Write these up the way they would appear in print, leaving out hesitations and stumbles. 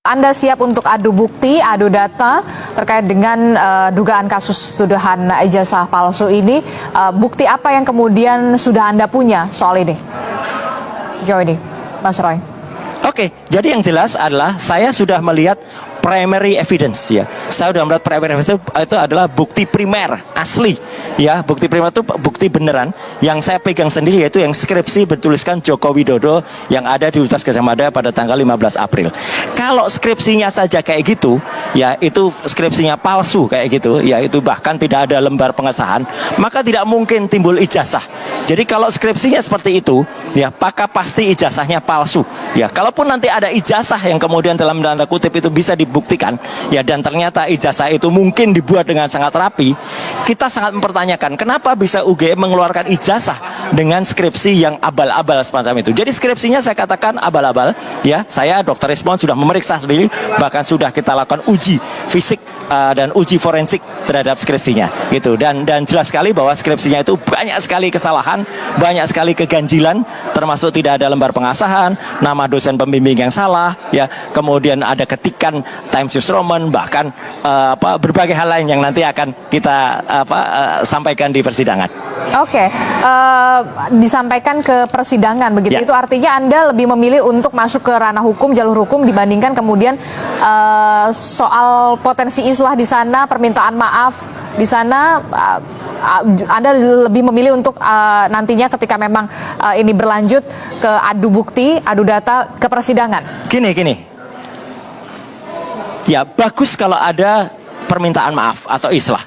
Anda siap untuk adu bukti, adu data terkait dengan dugaan kasus tuduhan ijazah palsu ini. Bukti apa yang kemudian sudah Anda punya soal ini? Sejauh ini, Mas Roy. Oke, jadi yang jelas adalah saya sudah melihat primary evidence ya. Saya sudah melihat primary evidence itu adalah bukti primer asli ya. Bukti primer itu bukti beneran yang saya pegang sendiri, yaitu yang skripsi bertuliskan Joko Widodo yang ada di Universitas Gadjah Mada pada tanggal 15 April. Kalau skripsinya saja kayak gitu ya, itu skripsinya palsu kayak gitu ya, itu bahkan tidak ada lembar pengesahan, maka tidak mungkin timbul ijazah. Jadi kalau skripsinya seperti itu ya, maka pasti ijazahnya palsu ya. Kalaupun nanti ada ijazah yang kemudian dalam tanda kutip itu bisa dibuktikan ya, dan ternyata ijazah itu mungkin dibuat dengan sangat rapi, kita sangat mempertanyakan kenapa bisa UGM mengeluarkan ijazah dengan skripsi yang abal-abal semacam itu. Jadi skripsinya saya katakan abal-abal ya. Saya Dr. Rismond sudah memeriksa sendiri, bahkan sudah kita lakukan uji fisik dan uji forensik terhadap skripsinya gitu, dan jelas sekali bahwa skripsinya itu banyak sekali kesalahan, banyak sekali keganjilan, termasuk tidak ada lembar pengesahan, nama dosen pembimbing yang salah ya, kemudian ada ketikan Times New Roman, bahkan berbagai hal lain yang nanti akan kita sampaikan di persidangan. Oke, disampaikan ke persidangan begitu ya. Itu artinya Anda lebih memilih untuk masuk ke ranah hukum, jalur hukum, dibandingkan kemudian soal potensi islah di sana, permintaan maaf di sana. Anda lebih memilih untuk nantinya ketika memang ini berlanjut ke adu bukti, adu data, ke persidangan. Gini. Ya, bagus kalau ada permintaan maaf atau islah,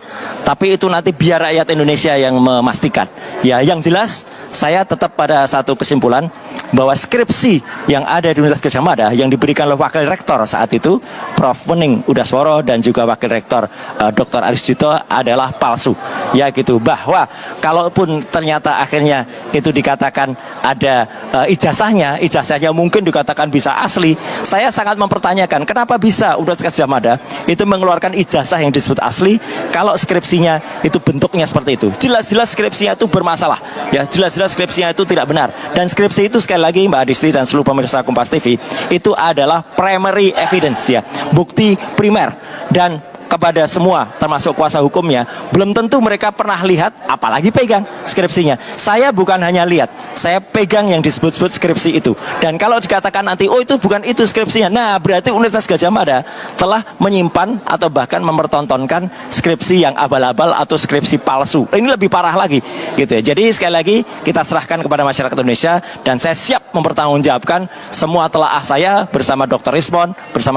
tapi itu nanti biar rakyat Indonesia yang memastikan. Ya, yang jelas saya tetap pada satu kesimpulan bahwa skripsi yang ada di Universitas Gadjah Mada yang diberikan oleh Wakil Rektor saat itu, Prof. Wening Udasworo, dan juga Wakil Rektor Dr. Aris Dito adalah palsu. Ya gitu, bahwa kalaupun ternyata akhirnya itu dikatakan ada ijazahnya mungkin dikatakan bisa asli, saya sangat mempertanyakan kenapa bisa Universitas Gadjah Mada itu mengeluarkan ijazah yang disebut asli kalau skripsinya itu bentuknya seperti itu. Jelas-jelas skripsinya itu bermasalah ya, jelas-jelas skripsinya itu tidak benar. Dan skripsi itu sekali lagi Mbak Adisti dan seluruh pemirsa Kompas TV, itu adalah primary evidence ya, bukti primer, dan kepada semua termasuk kuasa hukumnya belum tentu mereka pernah lihat apalagi pegang skripsinya. Saya bukan hanya lihat, saya pegang yang disebut-sebut skripsi itu. Dan kalau dikatakan nanti oh itu bukan itu skripsinya, nah berarti Universitas Gadjah Mada telah menyimpan atau bahkan mempertontonkan skripsi yang abal-abal atau skripsi palsu. Ini lebih parah lagi gitu ya. Jadi sekali lagi kita serahkan kepada masyarakat Indonesia, dan saya siap mempertanggungjawabkan semua telaah saya bersama Dr. Rismond, bersama